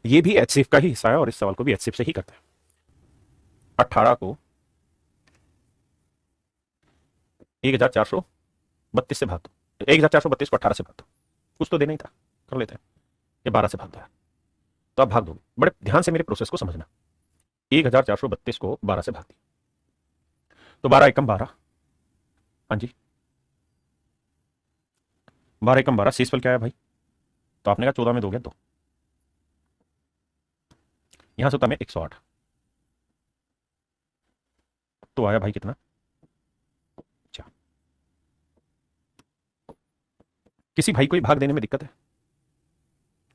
ये भी एचसीएफ का ही हिस्सा है और इस सवाल को भी एचसीएफ से ही करते हैं। 18 को 1432 से भाग दो, 1432 को 18 से भाग दो, कुछ तो देना ही था, कर लेते हैं। ये 12 से भाग दो, तो आप भाग दोगे। बड़े ध्यान से मेरे प्रोसेस को समझना। 1432 को 12 से भाग दिया तो 12 एकम 12, हाँ जी 12 एकम 12, शेषफल क्या है भाई? तो आपने कहा 14 में 2 गया 2, यहां से होता मैं 108, तो आया भाई कितना? 4। किसी भाई को भाग देने में दिक्कत है?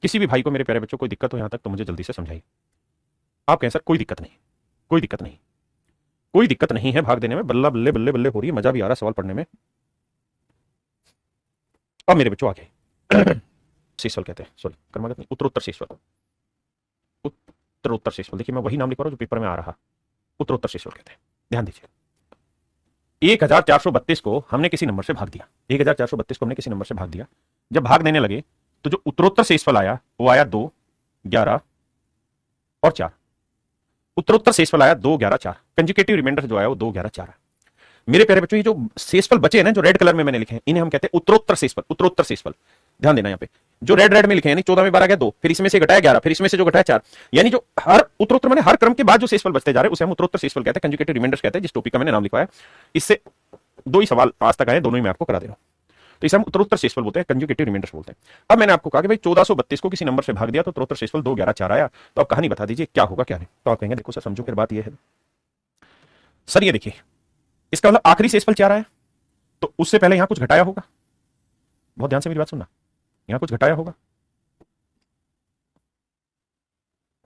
किसी भी भाई को मेरे प्यारे बच्चों कोई दिक्कत हो यहां तक तो मुझे जल्दी से समझाइए। आप कहें सर कोई दिक्कत नहीं, कोई दिक्कत नहीं, कोई दिक्कत नहीं है भाग देने में, बल्ला बल्ले बल्ले बल्ले हो रही है, मजा भी आ रहा है सवाल पढ़ने में। अब मेरे बच्चों आगे शेषफल कहते हैं, सॉरी क्रमागत नहीं, उत्तरोत्तर शेषफल, उत्तरोत्तर शेषफल। देखिए मैं वही नाम लिख रहा हूं जो पेपर में आ रहा, उत्तरोत्तर शेषफल कहते हैं। ध्यान दीजिए, 1432 को हमने किसी नंबर से भाग दिया, 1432 को हमने किसी नंबर से भाग दिया। जब भाग देने लगे तो जो उत्तरोत्तर शेषफल आया वो आया 2, 11 और 4। उत्तरोत्तर शेषफल आया 2, 11, 4। कंजुगेटिव रिमाइंडर जो आया वो 2, 11, 4 है। मेरे प्यारे बच्चों ये जो शेषफल बचे हैं ना, जो रेड कलर में मैंने लिखे हैं, इन्हें हम कहते हैं उत्तरोत्तर शेषफल, उत्तरोत्तर शेषफल। ध्यान देना यहाँ पे जो रेड रेड में लिखे हैं, यानी 14 में 12 गया 2, फिर इसमें से घटाया 11, फिर इसमें से जो घटाया 4, यानी जो हर उत्तरोत्तर मैंने हर क्रम के बाद जो शेषफल बचते जा रहे हैं उसे हम उत्तरोत्तर शेषफल कहते हैं, कंजुगेटिव रिमाइंडर्स कहते हैं, जिस टॉपिक का मैंने नाम लिखवाया। इससे 2 ही सवाल आज तक आए, दोनों ही मैं आपको करा दे रहा हूं। तो इसे हम उत्तरोत्तर शेषफल बोलते हैं, कंजुगेटिव रिमाइंडर्स बोलते हैं। अब मैंने आपको कहा कि भाई 1432 को किसी नंबर से भाग दिया तो उत्तरोत्तर शेषफल 2, 11, 4 आया, तो आप कहानी बता दीजिए क्या होगा क्या नहीं। तो आप कहेंगे देखो सर समझो, फिर बात यह है सर, ये देखिए इसका मतलब आखिरी शेषफल 4 आया, तो उससे पहले यहां कुछ घटाया होगा। बहुत ध्यान से मेरी बात सुनना, यहां कुछ घटाया होगा।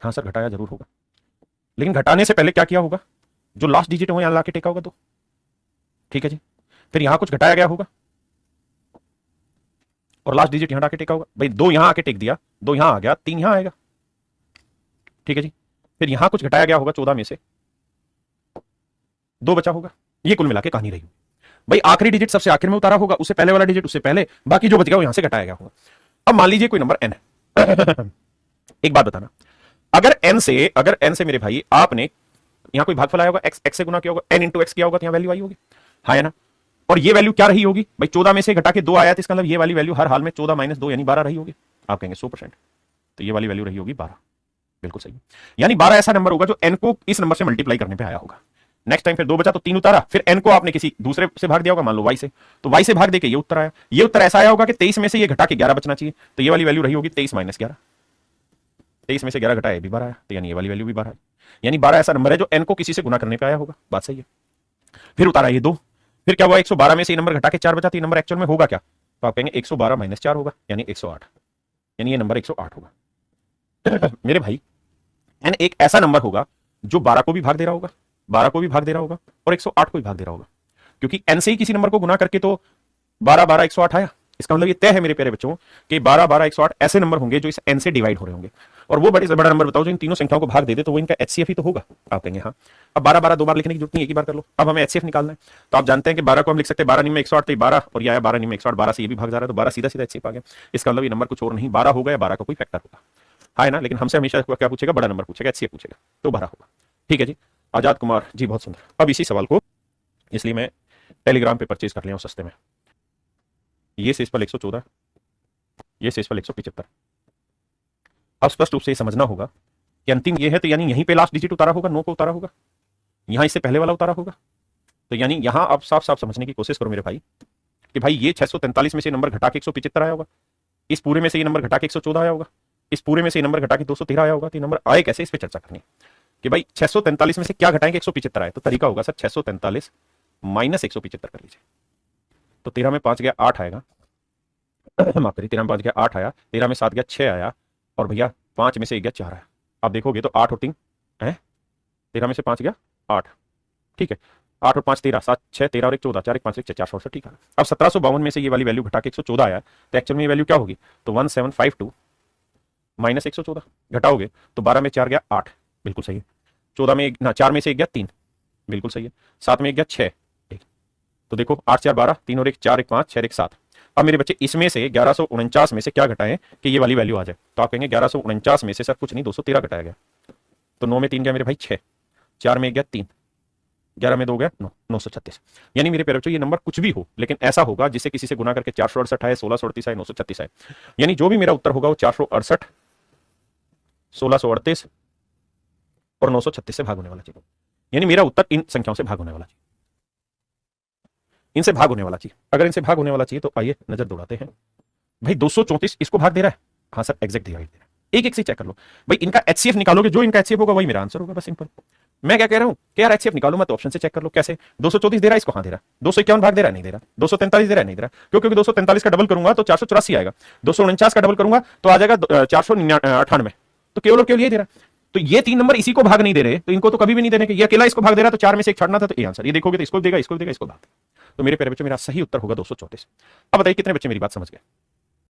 हाँ सर घटाया जरूर होगा, लेकिन घटाने से पहले क्या किया होगा? जो लास्ट डिजिट है वो यहां लाके टेका होगा 2, ठीक है जी। फिर यहां कुछ घटाया गया होगा और लास्ट डिजिट यहां आके टेका होगा। भाई 2 यहां आके टेक दिया, 2 यहां आ गया, 3 यहां आएगा, ठीक है जी। फिर यहां कुछ घटाया गया होगा 14 में से, 2 बचा होगा। ये कुल मिला के कहानी रही। भाई आखिरी डिजिट सबसे आखिर में उतारा होगा, उससे पहले वाला डिजिट उससे पहले, बाकी जो बच गया वो यहां से घटाया गया होगा। अब मान लीजिए कोई नंबर n है एक बात बताना, अगर n से मेरे भाई आपने यहां कोई भागफल आया होगा, x से गुना किया होगा, n इंटू एक्स किया होगा, तो यहां वैल्यू आई होगी, हाँ है ना। और ये वैल्यू क्या रही होगी भाई? 14 में से घटा के 2 आया, तो इसका मतलब ये वाली वैल्यू हर हाल में 14 माइनस 2 यानी 12 रही होगी। आप कहेंगे 100%, तो ये वाली वैल्यू रही होगी 12, बिल्कुल सही। यानी 12 ऐसा नंबर होगा जो n को इस नंबर से मल्टीप्लाई करने पे आया होगा। नेक्स्ट टाइम फिर 2 बचा तो 3 उतारा, फिर n को आपने किसी दूसरे से भाग दिया होगा, मान लो y से, तो y से भाग देके ये उत्तर आया। ये उत्तर ऐसा आया होगा कि 23 में से ये घटा के 11 बचना चाहिए, तो ये वाली वैल्यू रही होगी 23 माइनस 11। 23 में से 11 घटाया भी 12 आया, तो यानी ये वाली वैल्यू भी 12 है। यानी 12 ऐसा नंबर है जो n को किसी से गुना करने पे आया होगा। बात सही है। फिर उतारा ये 2, फिर क्या हुआ? 112 में से ये नंबर घटा के 4 बचा, तो ये नंबर एक्चुअल में होगा क्या? तो आप कहेंगे 112 माइनस 4 होगा, यानी 108, यानी ये नंबर 108 होगा। मेरे भाई n एक ऐसा नंबर होगा जो 12 को भी भाग दे रहा होगा, 12 को भी भाग दे रहा होगा और 108 को भी भाग दे रहा होगा, क्योंकि n से ही किसी नंबर को गुना करके तो 12 12 108 आया। इसका मतलब ये तय है मेरे प्यारे बच्चों कि 12 12 108 ऐसे नंबर होंगे जो इस n से डिवाइड हो रहे होंगे, और वो बड़े से बड़ा नंबर बताओ जो इन तीनों संख्याओं को भाग दे दे, तो वो इनका एचसीएफ ही तो होगा। आप कहेंगे हाँ। अब 12 12 दो बार लिखने की जरूरत नहीं, एक ही बार कर लो। अब हमें एचसीएफ निकालना है, तो आप जानते हैं कि 12 को हम लिख सकते हैं 12 निम्न 108, तो 12 और ये आया 12 निम्न 108, 12 से ये भी भाग जा रहा है, तो 12 सीधा सीधा एचसीएफ आ गया। इसका मतलब ये नंबर कुछ और नहीं 12 होगा या 12 का कोई फैक्टर होगा, हाँ है ना। लेकिन हमसे हमेशा क्या पूछेगा? बड़ा नंबर पूछेगा, एचसीएफ पूछेगा, तो 12 होगा। ठीक है जी, आजाद कुमार जी बहुत सुंदर। अब इसी सवाल को इसलिए मैं टेलीग्राम पे परचेज कर लिया हूं सस्ते में। ये शेषफल 114, ये शेषफल 175। अब स्पष्ट रूप से ये समझना होगा कि अंतिम ये है, तो यानी यहीं पे लास्ट डिजिट उतारा होगा, 9 को उतारा होगा, यहां इससे पहले वाला उतारा होगा, तो यानी यहां आप साफ साफ समझने की कोशिश करो मेरे भाई कि भाई ये 643 में से नंबर घटा के 175 आया होगा, इस पूरे में से ये नंबर घटा के 114 आया होगा, इस पूरे में से ये नंबर घटा के 213 आया होगा। तो ये नंबर आए कैसे, इस पर चर्चा करनी है कि भाई 643 में से क्या घटाएंगे 175 आए, तो तरीका होगा सर 643 माइनस 175 कर लीजिए, तो 13 में 5 गया 8 आएगा, माफ करिए 13 में 5 गया 8 आया, 13 में 7 गया 6 आया, और भैया 5 में से 1 गया 4 आया। आप देखोगे तो 8 और 3 है, 13 में से 5 गया 8, ठीक है, 8 और 5 13, 7 6 13 और 1 14, 4 1 5 1 6 400, ठीक है। अब 1752 में से ये वाली वैल्यू घटा के 114 आया, तो एक्चुअल में ये वैल्यू क्या होगी? तो 1752 माइनस 114 घटाओगे तो 12 में 4 गया 8, बिल्कुल सही है। 14 में ना 4 में से 1 गया 3, बिल्कुल सही है। 7 में 1 गया 6, ठीक। तो देखो 8 4 12, 3 और 1 4 1 5 6 1 7, अब मेरे बच्चे इसमें से 1149 में से क्या घटाएं कि ये वाली वैल्यू आ जाए, तो आप कहेंगे 1149 में से सर कुछ नहीं 213 घटाया गया, तो 9 में 3 गया मेरे भाई 6, 4 में 1 गया 3, 11 में 2 गया 9, 936। यानी मेरे प्यारे बच्चों ये नंबर कुछ भी हो लेकिन ऐसा होगा जिसे किसी से गुना करके 468 है, 1638 है, 936 है। यानी जो भी मेरा उत्तर होगा वो 468, 1638 और 936 से भाग होने वाला चाहिए। यानी मेरा उत्तर इन संख्याओं से भाग होने वाला चाहिए, इनसे भाग होने वाला चाहिए। अगर इनसे भाग होने वाला चाहिए तो आइए नजर दौड़ाते हैं। भाई 234 इसको भाग दे रहा है, हाँ सर एग्जैक्ट दिया दे रहा है, एक एक से चेक कर लो भाई, इनका एचसीएफ निकालोगे, जो इनका एचसीएफ होगा वही मेरा आंसर होगा, बस सिंपल। मैं क्या कह रहा हूं कि यार एचसीएफ निकालो मत, ऑप्शन से चेक कर लो। कैसे 234 दे रहा है, इसको हाँ दे रहा है, 251 भाग दे रहा है, नहीं दे रहा, 243 दे रहा है, नहीं दे रहा, क्योंकि 243 का डबल करूंगा तो 484 आएगा, 249 का डबल करूंगा तो आ जाएगा 498, तो केवल और केवल ये दे रहा है। तो ये 3 नंबर इसी को भाग नहीं दे रहे, तो इनको तो कभी भी नहीं देने के, ये अकेला इसको भाग दे रहा है, तो 4 में से एक छाड़ना था, तो ये आंसर, ये देखोगे तो इसको देगा, इसको देगा, इसको भाग। तो मेरे प्यारे बच्चों मेरा सही उत्तर होगा 234। अब बताइए कितने बच्चे मेरी बात समझ गए।